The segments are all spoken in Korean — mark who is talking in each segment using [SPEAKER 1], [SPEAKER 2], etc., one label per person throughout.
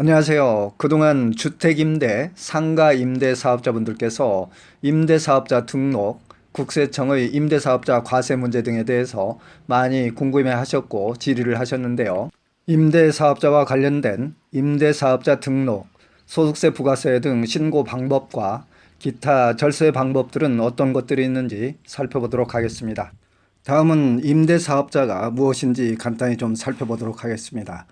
[SPEAKER 1] 안녕하세요. 그동안 주택임대, 상가임대 사업자분들께서 임대사업자 등록, 국세청의 임대사업자 과세 문제 등에 대해서 많이 궁금해 하셨고 질의를 하셨는데요. 임대사업자와 관련된 임대사업자 등록, 소득세, 부가세 등 신고 방법과 기타 절세 방법들은 어떤 것들이 있는지 살펴보도록 하겠습니다. 다음은 임대사업자가 무엇인지 간단히 좀 살펴보도록 하겠습니다.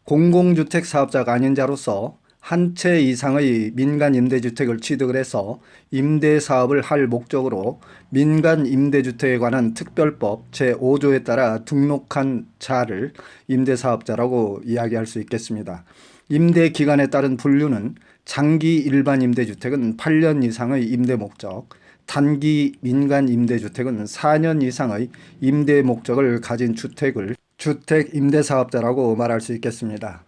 [SPEAKER 1] 공공주택 사업자가 아닌 자로서 한 채 이상의 민간 임대주택을 취득을 해서 임대사업을 할 목적으로 민간 임대주택에 관한 특별법 제5조에 따라 등록한 자를 임대사업자라고 이야기할 수 있겠습니다. 임대기간에 따른 분류는 장기 일반 임대주택은 8년 이상의 임대 목적, 단기 민간 임대주택은 4년 이상의 임대 목적을 가진 주택을 주택 임대사업자라고 말할 수 있겠습니다.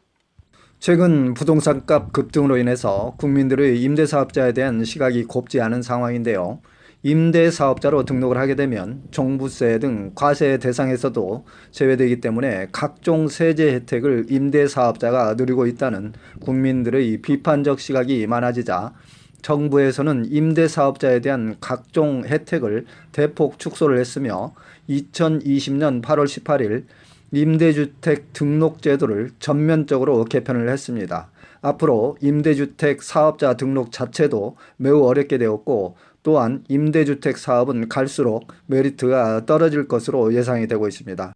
[SPEAKER 1] 최근 부동산값 급등으로 인해서 국민들의 임대사업자에 대한 시각이 곱지 않은 상황인데요. 임대사업자로 등록을 하게 되면 종부세 등 과세 대상에서도 제외되기 때문에 각종 세제 혜택을 임대사업자가 누리고 있다는 국민들의 비판적 시각이 많아지자 정부에서는 임대사업자에 대한 각종 혜택을 대폭 축소를 했으며 2020년 8월 18일 임대주택 등록제도를 전면적으로 개편을 했습니다. 앞으로 임대주택 사업자 등록 자체도 매우 어렵게 되었고 또한 임대주택 사업은 갈수록 메리트가 떨어질 것으로 예상이 되고 있습니다.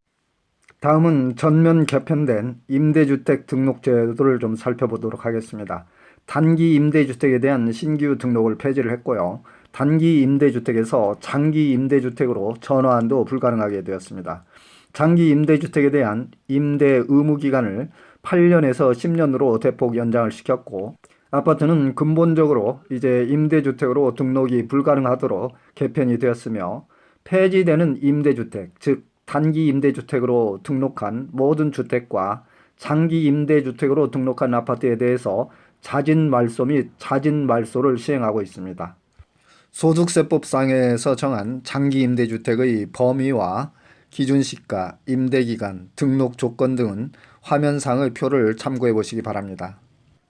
[SPEAKER 1] 다음은 전면 개편된 임대주택 등록제도를 좀 살펴보도록 하겠습니다. 단기 임대주택에 대한 신규 등록을 폐지를 했고요. 단기 임대주택에서 장기 임대주택으로 전환도 불가능하게 되었습니다. 장기 임대주택에 대한 임대 의무기간을 8년에서 10년으로 대폭 연장을 시켰고 아파트는 근본적으로 이제 임대주택으로 등록이 불가능하도록 개편이 되었으며 폐지되는 임대주택, 즉 단기 임대주택으로 등록한 모든 주택과 장기 임대주택으로 등록한 아파트에 대해서 자진말소 및 자진말소를 시행하고 있습니다. 소득세법상에서 정한 장기 임대주택의 범위와 기준시가, 임대기간, 등록 조건 등은 화면상의 표를 참고해 보시기 바랍니다.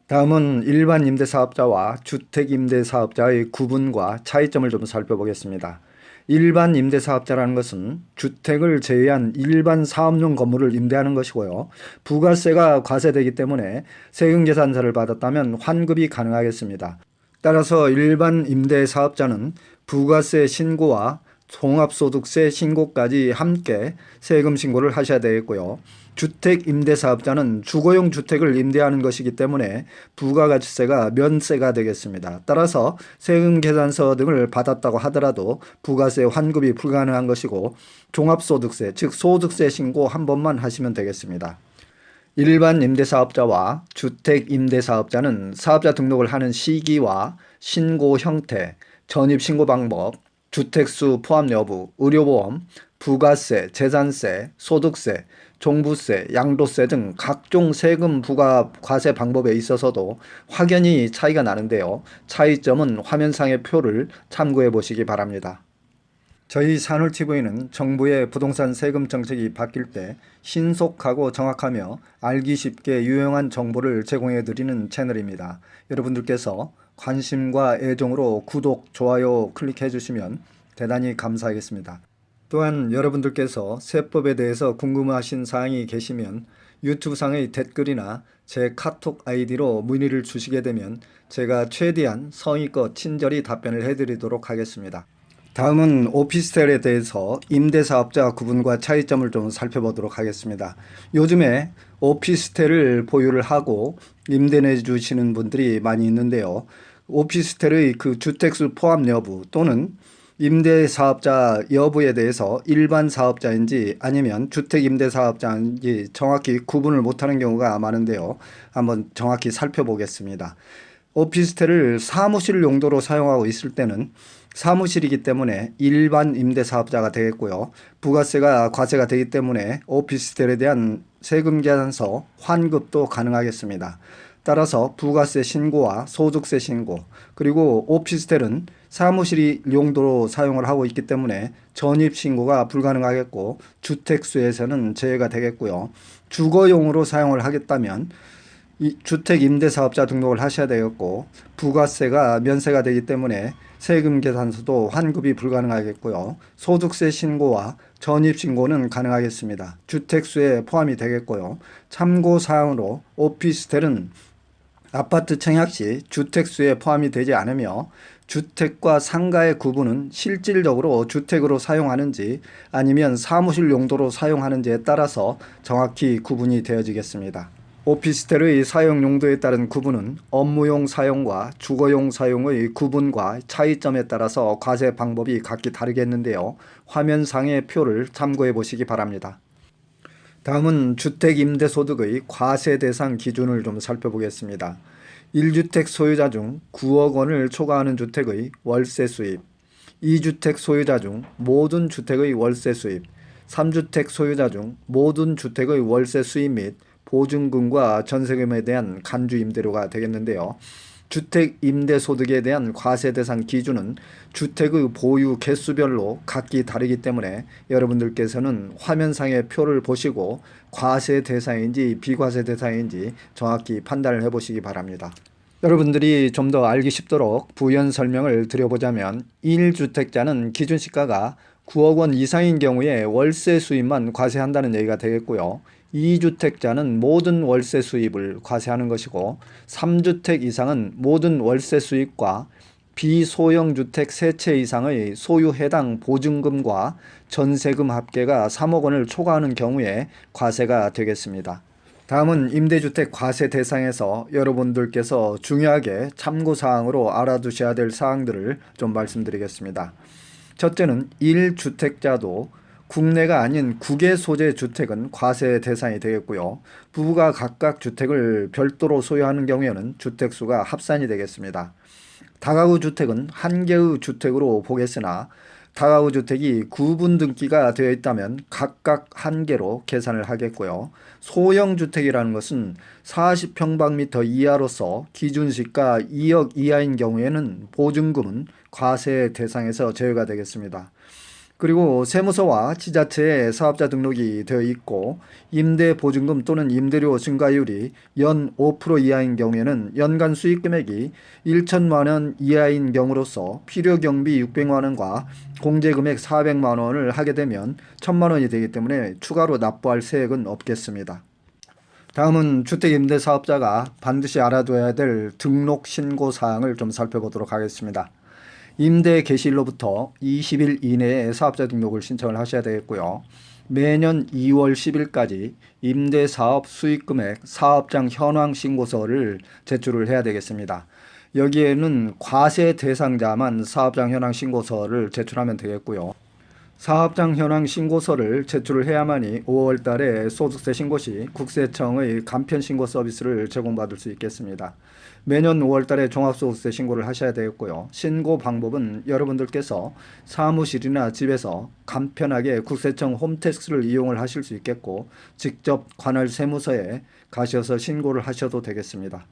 [SPEAKER 1] 다음은 일반 임대사업자와 주택 임대사업자의 구분과 차이점을 좀 살펴보겠습니다. 일반 임대사업자라는 것은 주택을 제외한 일반 사업용 건물을 임대하는 것이고요. 부가세가 과세되기 때문에 세금계산서를 받았다면 환급이 가능하겠습니다. 따라서 일반 임대사업자는 부가세 신고와 종합소득세 신고까지 함께 세금 신고를 하셔야 되겠고요. 주택 임대사업자는 주거용 주택을 임대하는 것이기 때문에 부가가치세가 면세가 되겠습니다. 따라서 세금계산서 등을 받았다고 하더라도 부가세 환급이 불가능한 것이고 종합소득세 즉 소득세 신고 한 번만 하시면 되겠습니다. 일반 임대사업자와 주택 임대사업자는 사업자 등록을 하는 시기와 신고 형태, 전입신고 방법, 주택수 포함 여부, 의료보험, 부가세, 재산세, 소득세, 종부세, 양도세 등 각종 세금 부과 과세 방법에 있어서도 확연히 차이가 나는데요. 차이점은 화면상의 표를 참고해 보시기 바랍니다. 저희 산울TV는 정부의 부동산 세금 정책이 바뀔 때 신속하고 정확하며 알기 쉽게 유용한 정보를 제공해 드리는 채널입니다. 여러분들께서 관심과 애정으로 구독, 좋아요 클릭해 주시면 대단히 감사하겠습니다. 또한 여러분들께서 세법에 대해서 궁금하신 사항이 계시면 유튜브 상의 댓글이나 제 카톡 아이디로 문의를 주시게 되면 제가 최대한 성의껏 친절히 답변을 해드리도록 하겠습니다. 다음은 오피스텔에 대해서 임대사업자 구분과 차이점을 좀 살펴보도록 하겠습니다. 요즘에 오피스텔을 보유를 하고 임대 내주시는 분들이 많이 있는데요. 오피스텔의 그 주택수 포함 여부 또는 임대사업자 여부에 대해서 일반 사업자인지 아니면 주택임대사업자인지 정확히 구분을 못하는 경우가 많은데요. 한번 정확히 살펴보겠습니다. 오피스텔을 사무실 용도로 사용하고 있을 때는 사무실이기 때문에 일반 임대사업자가 되겠고요. 부가세가 과세가 되기 때문에 오피스텔에 대한 세금계산서 환급도 가능하겠습니다. 따라서 부가세 신고와 소득세 신고 그리고 오피스텔은 사무실 용도로 사용을 하고 있기 때문에 전입신고가 불가능하겠고 주택수에서는 제외가 되겠고요. 주거용으로 사용을 하겠다면 이 주택임대사업자 등록을 하셔야 되겠고, 부가세가 면세가 되기 때문에 세금 계산서도 환급이 불가능하겠고요. 소득세 신고와 전입신고는 가능하겠습니다. 주택수에 포함이 되겠고요. 참고사항으로 오피스텔은 아파트 청약 시 주택수에 포함이 되지 않으며, 주택과 상가의 구분은 실질적으로 주택으로 사용하는지 아니면 사무실 용도로 사용하는지에 따라서 정확히 구분이 되어지겠습니다. 오피스텔의 사용 용도에 따른 구분은 업무용 사용과 주거용 사용의 구분과 차이점에 따라서 과세 방법이 각기 다르겠는데요. 화면상의 표를 참고해 보시기 바랍니다. 다음은 주택임대소득의 과세 대상 기준을 좀 살펴보겠습니다. 1주택 소유자 중 9억 원을 초과하는 주택의 월세 수입, 2주택 소유자 중 모든 주택의 월세 수입, 3주택 소유자 중 모든 주택의 월세 수입 및 보증금과 전세금에 대한 간주 임대료가 되겠는데요. 주택 임대소득에 대한 과세 대상 기준은 주택의 보유 개수별로 각기 다르기 때문에 여러분들께서는 화면상의 표를 보시고 과세 대상인지 비과세 대상인지 정확히 판단을 해보시기 바랍니다. 여러분들이 좀 더 알기 쉽도록 부연 설명을 드려보자면, 1주택자는 기준시가가 9억 원 이상인 경우에 월세 수입만 과세한다는 얘기가 되겠고요. 2주택자는 모든 월세 수입을 과세하는 것이고, 3주택 이상은 모든 월세 수입과 비소형 주택 3채 이상의 소유 해당 보증금과 전세금 합계가 3억 원을 초과하는 경우에 과세가 되겠습니다. 다음은 임대주택 과세 대상에서 여러분들께서 중요하게 참고사항으로 알아두셔야 될 사항들을 좀 말씀드리겠습니다. 첫째는 1주택자도 국내가 아닌 국외 소재 주택은 과세 대상이 되겠고요. 부부가 각각 주택을 별도로 소유하는 경우에는 주택수가 합산이 되겠습니다. 다가구 주택은 한 개의 주택으로 보겠으나 다가구 주택이 구분 등기가 되어 있다면 각각 한 개로 계산을 하겠고요. 소형 주택이라는 것은 40평방미터 이하로서 기준시가 2억 이하인 경우에는 보증금은 과세 대상에서 제외가 되겠습니다. 그리고 세무서와 지자체에 사업자 등록이 되어 있고 임대보증금 또는 임대료 증가율이 연 5% 이하인 경우에는 연간 수익 금액이 1천만 원 이하인 경우로서 필요경비 600만 원과 공제금액 400만 원을 하게 되면 1,000만 원이 되기 때문에 추가로 납부할 세액은 없겠습니다. 다음은 주택임대사업자가 반드시 알아둬야 될 등록 신고 사항을 좀 살펴보도록 하겠습니다. 임대 개시일로부터 20일 이내에 사업자 등록을 신청을 하셔야 되겠고요. 매년 2월 10일까지 임대사업 수익금액 사업장 현황 신고서를 제출을 해야 되겠습니다. 여기에는 과세 대상자만 사업장 현황 신고서를 제출하면 되겠고요. 사업장 현황 신고서를 제출을 해야만이 5월 달에 소득세 신고 시 국세청의 간편 신고 서비스를 제공받을 수 있겠습니다. 매년 5월 달에 종합소득세 신고를 하셔야 되겠고요. 신고 방법은 여러분들께서 사무실이나 집에서 간편하게 국세청 홈택스를 이용을 하실 수 있겠고, 직접 관할 세무서에 가셔서 신고를 하셔도 되겠습니다.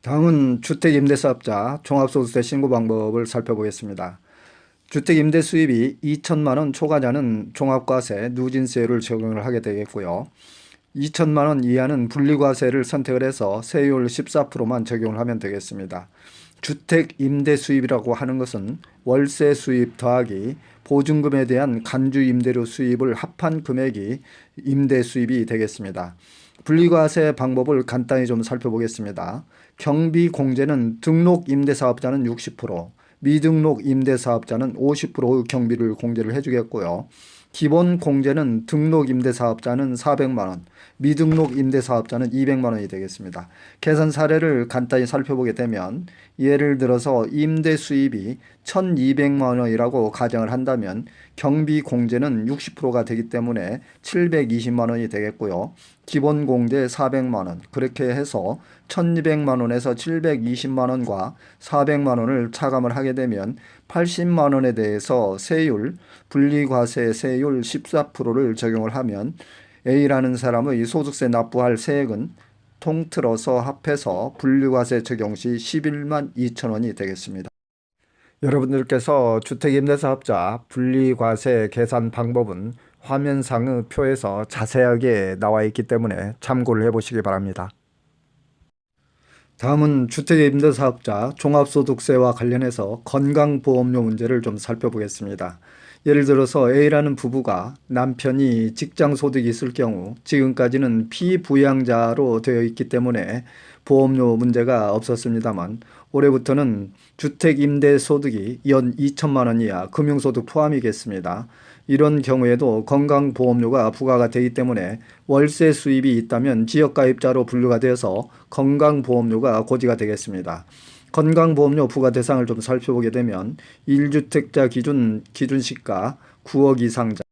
[SPEAKER 1] 다음은 주택임대사업자 종합소득세 신고 방법을 살펴보겠습니다. 주택임대 수입이 2천만 원 초과자는 종합과세, 누진세율을 적용을 하게 되겠고요. 2천만 원 이하는 분리과세를 선택을 해서 세율 14%만 적용을 하면 되겠습니다. 주택임대 수입이라고 하는 것은 월세 수입 더하기 보증금에 대한 간주 임대료 수입을 합한 금액이 임대 수입이 되겠습니다. 분리과세 방법을 간단히 좀 살펴보겠습니다. 경비 공제는 등록 임대사업자는 60%, 미등록 임대사업자는 50%의 경비를 공제를 해주겠고요. 기본 공제는 등록 임대사업자는 400만 원, 미등록 임대사업자는 200만 원이 되겠습니다. 계산 사례를 간단히 살펴보게 되면, 예를 들어서 임대 수입이 1,200만 원이라고 가정을 한다면 경비 공제는 60%가 되기 때문에 720만 원이 되겠고요. 기본 공제 400만 원, 그렇게 해서 1,200만 원에서 720만 원과 400만 원을 차감을 하게 되면 80만 원에 대해서 세율, 분리과세 세율 14%를 적용을 하면 A라는 사람의 소득세 납부할 세액은 통틀어서 합해서 분리과세 적용 시 11만 2천 원이 되겠습니다. 여러분들께서 주택임대사업자 분리과세 계산 방법은 화면상의 표에서 자세하게 나와 있기 때문에 참고를 해보시기 바랍니다. 다음은 주택임대사업자 종합소득세와 관련해서 건강보험료 문제를 좀 살펴보겠습니다. 예를 들어서 A라는 부부가 남편이 직장소득이 있을 경우 지금까지는 피부양자로 되어 있기 때문에 보험료 문제가 없었습니다만 올해부터는 주택임대소득이 연 2천만 원 이하 금융소득 포함이겠습니다. 이런 경우에도 건강보험료가 부과가 되기 때문에 월세 수입이 있다면 지역가입자로 분류가 되어서 건강보험료가 고지가 되겠습니다. 건강보험료 부과 대상을 좀 살펴보게 되면 1주택자 기준시가 9억 이상자,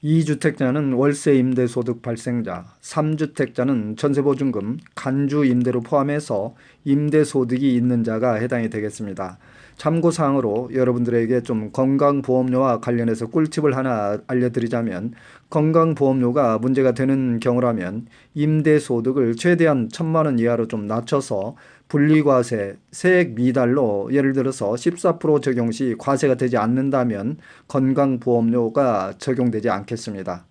[SPEAKER 1] 2주택자는 월세 임대 소득 발생자, 3주택자는 전세보증금, 간주 임대로 포함해서 임대 소득이 있는 자가 해당이 되겠습니다. 참고사항으로 여러분들에게 좀 건강보험료와 관련해서 꿀팁을 하나 알려드리자면, 건강보험료가 문제가 되는 경우라면 임대 소득을 최대한 1,000만 원 이하로 좀 낮춰서 분리과세, 세액 미달로 예를 들어서 14% 적용 시 과세가 되지 않는다면 건강보험료가 적용되지 않겠습니다.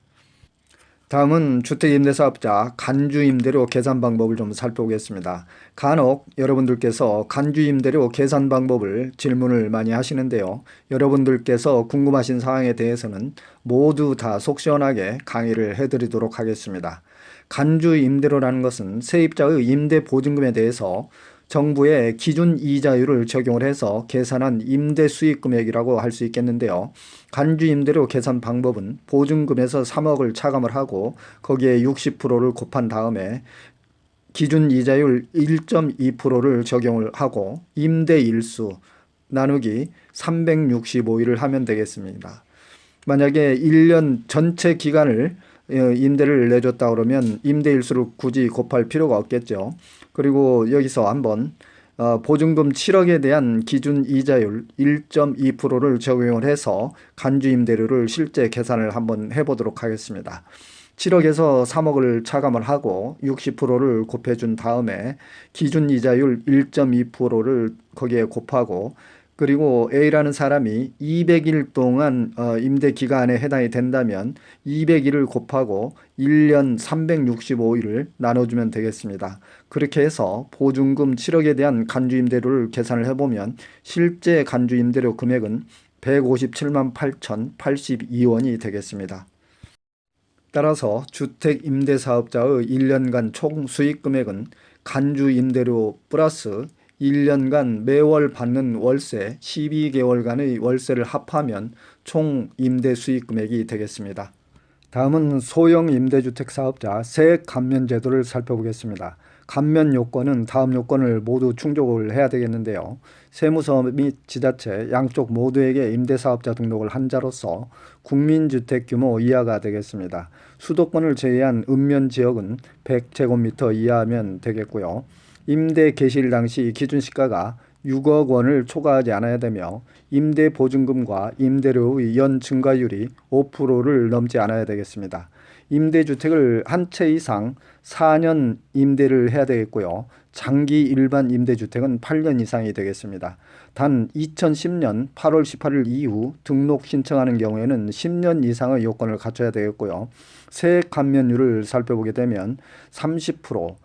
[SPEAKER 1] 다음은 주택임대사업자 간주임대료 계산 방법을 좀 살펴보겠습니다. 간혹 여러분들께서 간주임대료 계산 방법을 질문을 많이 하시는데요. 여러분들께서 궁금하신 사항에 대해서는 모두 다 속 시원하게 강의를 해드리도록 하겠습니다. 간주임대료라는 것은 세입자의 임대보증금에 대해서 정부의 기준 이자율을 적용을 해서 계산한 임대 수익 금액이라고 할 수 있겠는데요. 간주 임대료 계산 방법은 보증금에서 3억을 차감을 하고 거기에 60%를 곱한 다음에 기준 이자율 1.2%를 적용을 하고 임대일수 나누기 365일을 하면 되겠습니다. 만약에 1년 전체 기간을 임대를 내줬다 그러면 임대일수를 굳이 곱할 필요가 없겠죠. 그리고 여기서 한번 보증금 7억에 대한 기준 이자율 1.2%를 적용을 해서 간주임대료를 실제 계산을 한번 해보도록 하겠습니다. 7억에서 3억을 차감을 하고 60%를 곱해준 다음에 기준 이자율 1.2%를 거기에 곱하고 그리고 A라는 사람이 200일 동안 임대 기간에 해당이 된다면 200일을 곱하고 1년 365일을 나눠주면 되겠습니다. 그렇게 해서 보증금 7억에 대한 간주임대료를 계산을 해보면 실제 간주임대료 금액은 157만 8,082원이 되겠습니다. 따라서 주택임대사업자의 1년간 총 수익금액은 간주임대료 플러스 1년간 매월 받는 월세 12개월간의 월세를 합하면 총 임대 수익 금액이 되겠습니다. 다음은 소형 임대주택 사업자 세액 감면 제도를 살펴보겠습니다. 감면 요건은 다음 요건을 모두 충족을 해야 되겠는데요. 세무서 및 지자체 양쪽 모두에게 임대사업자 등록을 한 자로서 국민주택 규모 이하가 되겠습니다. 수도권을 제외한 읍면 지역은 100제곱미터 이하면 되겠고요. 임대 개시일 당시 기준시가가 6억 원을 초과하지 않아야 되며 임대 보증금과 임대료의 연 증가율이 5%를 넘지 않아야 되겠습니다. 임대주택을 한 채 이상 4년 임대를 해야 되겠고요. 장기 일반 임대주택은 8년 이상이 되겠습니다. 단 2010년 8월 18일 이후 등록 신청하는 경우에는 10년 이상의 요건을 갖춰야 되겠고요. 세액 감면율을 살펴보게 되면 30%,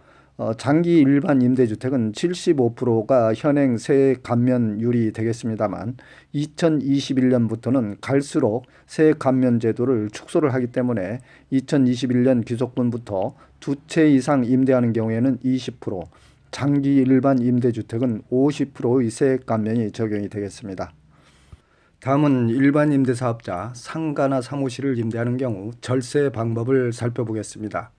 [SPEAKER 1] 장기 일반 임대주택은 75%가 현행 세액 감면율이 되겠습니다만 2021년부터는 갈수록 세액 감면 제도를 축소를 하기 때문에 2021년 귀속분부터 두 채 이상 임대하는 경우에는 20%, 장기 일반 임대주택은 50%의 세액 감면이 적용이 되겠습니다. 다음은 일반 임대사업자 상가나 사무실을 임대하는 경우 절세 방법을 살펴보겠습니다.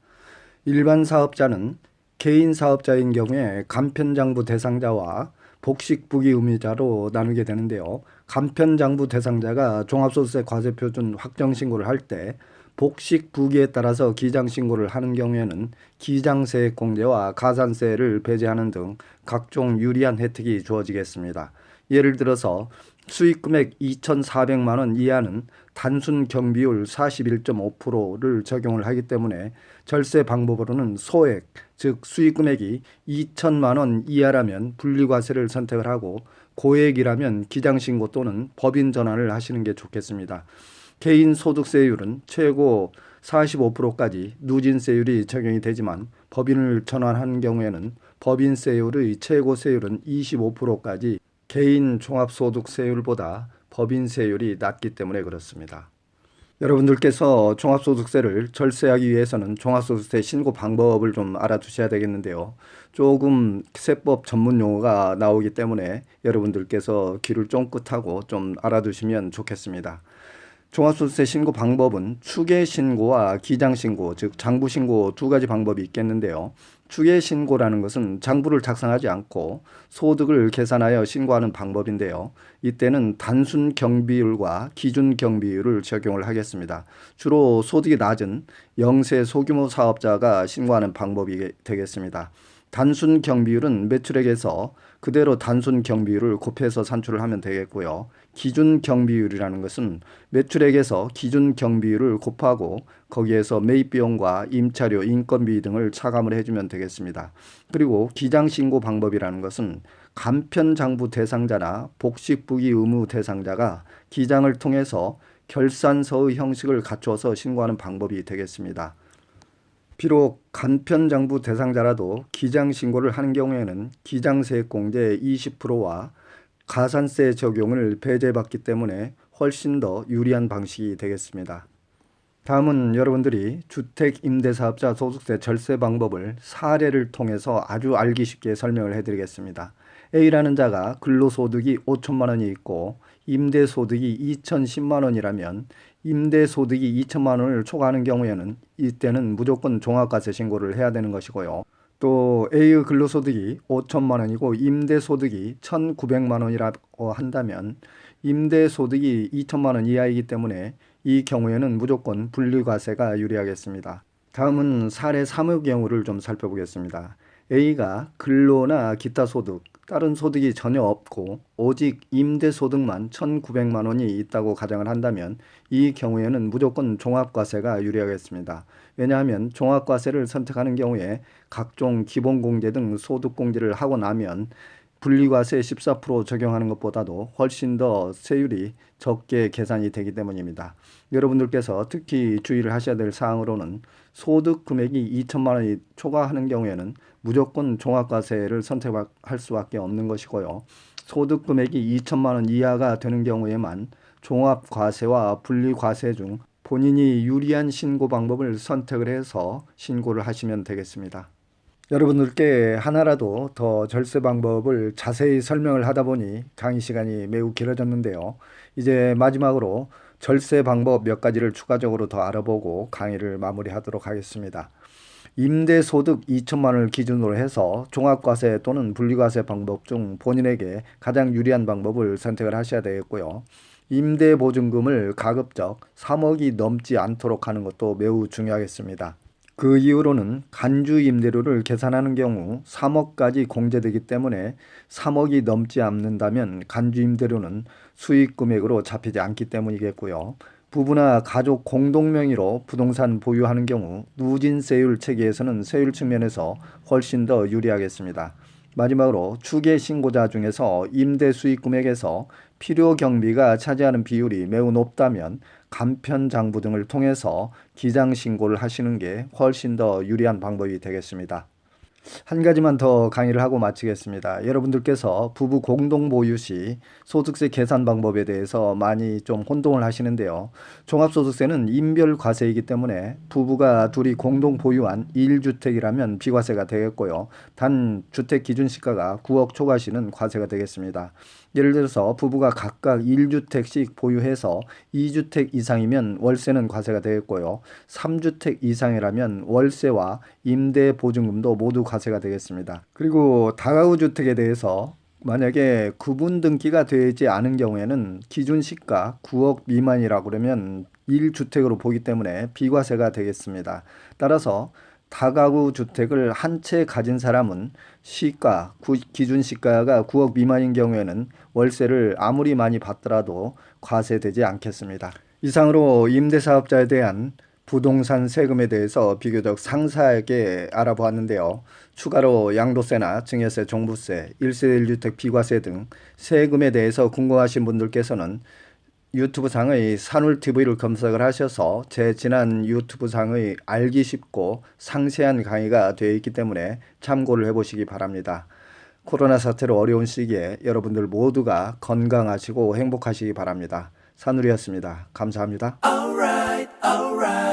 [SPEAKER 1] 일반 사업자는 개인 사업자인 경우에 간편장부 대상자와 복식부기 의무자로 나누게 되는데요. 간편장부 대상자가 종합소득세 과세표준 확정신고를 할 때 복식부기에 따라서 기장신고를 하는 경우에는 기장세액 공제와 가산세를 배제하는 등 각종 유리한 혜택이 주어지겠습니다. 예를 들어서 수익금액 2,400만 원 이하는 단순 경비율 41.5%를 적용을 하기 때문에 절세 방법으로는 소액, 즉 수익금액이 2천만 원 이하라면 분리과세를 선택을 하고 고액이라면 기장신고 또는 법인 전환을 하시는 게 좋겠습니다. 개인 소득세율은 최고 45%까지 누진세율이 적용이 되지만 법인을 전환하는 경우에는 법인세율의 최고세율은 25%까지 개인 종합소득세율보다 법인세율이 낮기 때문에 그렇습니다. 여러분들께서 종합소득세를 절세하기 위해서는 종합소득세 신고 방법을 좀 알아두셔야 되겠는데요. 조금 세법 전문 용어가 나오기 때문에 여러분들께서 귀를 쫑긋하고 좀 알아두시면 좋겠습니다. 종합소득세 신고 방법은 추계신고와 기장신고, 즉 장부신고 두 가지 방법이 있겠는데요. 추계신고라는 것은 장부를 작성하지 않고 소득을 계산하여 신고하는 방법인데요. 이때는 단순 경비율과 기준 경비율을 적용을 하겠습니다. 주로 소득이 낮은 영세 소규모 사업자가 신고하는 방법이 되겠습니다. 단순 경비율은 매출액에서 그대로 단순 경비율을 곱해서 산출을 하면 되겠고요. 기준 경비율이라는 것은 매출액에서 기준 경비율을 곱하고 거기에서 매입비용과 임차료, 인건비 등을 차감을 해주면 되겠습니다. 그리고 기장신고 방법이라는 것은 간편장부 대상자나 복식부기 의무 대상자가 기장을 통해서 결산서의 형식을 갖춰서 신고하는 방법이 되겠습니다. 비록 간편장부 대상자라도 기장신고를 하는 경우에는 기장세액공제 20%와 가산세 적용을 배제받기 때문에 훨씬 더 유리한 방식이 되겠습니다. 다음은 여러분들이 주택임대사업자 소득세 절세 방법을 사례를 통해서 아주 알기 쉽게 설명을 해드리겠습니다. A라는 자가 근로소득이 5천만 원이 있고 임대소득이 2,010만 원이라면 임대소득이 2천만 원을 초과하는 경우에는 이때는 무조건 종합과세 신고를 해야 되는 것이고요. 또 A의 근로소득이 5천만 원이고 임대소득이 1,900만 원이라고 한다면 임대소득이 2천만 원 이하이기 때문에 이 경우에는 무조건 분리과세가 유리하겠습니다. 다음은 사례 3의 경우를 좀 살펴보겠습니다. A가 근로나 기타 소득, 다른 소득이 전혀 없고 오직 임대소득만 1,900만 원이 있다고 가정을 한다면 이 경우에는 무조건 종합과세가 유리하겠습니다. 왜냐하면 종합과세를 선택하는 경우에 각종 기본공제 등 소득공제를 하고 나면 분리과세 14% 적용하는 것보다도 훨씬 더 세율이 적게 계산이 되기 때문입니다. 여러분들께서 특히 주의를 하셔야 될 사항으로는 소득 금액이 2천만 원이 초과하는 경우에는 무조건 종합과세를 선택할 수밖에 없는 것이고요. 소득 금액이 2천만 원 이하가 되는 경우에만 종합과세와 분리과세 중 본인이 유리한 신고 방법을 선택을 해서 신고를 하시면 되겠습니다. 여러분들께 하나라도 더 절세 방법을 자세히 설명을 하다 보니 강의 시간이 매우 길어졌는데요. 이제 마지막으로 절세 방법 몇 가지를 추가적으로 더 알아보고 강의를 마무리하도록 하겠습니다. 임대소득 2천만 원을 기준으로 해서 종합과세 또는 분리과세 방법 중 본인에게 가장 유리한 방법을 선택을 하셔야 되겠고요. 임대보증금을 가급적 3억이 넘지 않도록 하는 것도 매우 중요하겠습니다. 그 이후로는 간주 임대료를 계산하는 경우 3억까지 공제되기 때문에 3억이 넘지 않는다면 간주 임대료는 수익 금액으로 잡히지 않기 때문이겠고요. 부부나 가족 공동명의로 부동산 보유하는 경우 누진세율 체계에서는 세율 측면에서 훨씬 더 유리하겠습니다. 마지막으로 추계신고자 중에서 임대 수익 금액에서 필요 경비가 차지하는 비율이 매우 높다면 간편장부 등을 통해서 기장신고를 하시는 게 훨씬 더 유리한 방법이 되겠습니다. 한 가지만 더 강의를 하고 마치겠습니다. 여러분들께서 부부 공동 보유 시 소득세 계산 방법에 대해서 많이 좀 혼동을 하시는데요. 종합소득세는 인별과세이기 때문에 부부가 둘이 공동 보유한 1주택이라면 비과세가 되겠고요. 단 주택 기준시가가 9억 초과 시는 과세가 되겠습니다. 예를 들어서 부부가 각각 1주택씩 보유해서 2주택 이상이면 월세는 과세가 되겠고요. 3주택 이상이라면 월세와 임대보증금도 모두 과세가 되겠습니다. 그리고 다가구 주택에 대해서 만약에 구분 등기가 되지 않은 경우에는 기준시가 9억 미만이라고 그러면 1주택으로 보기 때문에 비과세가 되겠습니다. 따라서 다가구 주택을 한 채 가진 사람은 시가, 기준시가가 9억 미만인 경우에는 월세를 아무리 많이 받더라도 과세되지 않겠습니다. 이상으로 임대사업자에 대한 부동산 세금에 대해서 비교적 상세하게 알아보았는데요. 추가로 양도세나 증여세, 종부세, 1세대 1주택 비과세 등 세금에 대해서 궁금하신 분들께서는 유튜브 상의 산울TV를 검색을 하셔서 제 지난 유튜브 상의 알기 쉽고 상세한 강의가 되어 있기 때문에 참고를 해보시기 바랍니다. 코로나 사태로 어려운 시기에 여러분들 모두가 건강하시고 행복하시기 바랍니다. 산울이었습니다. 감사합니다. Alright, alright.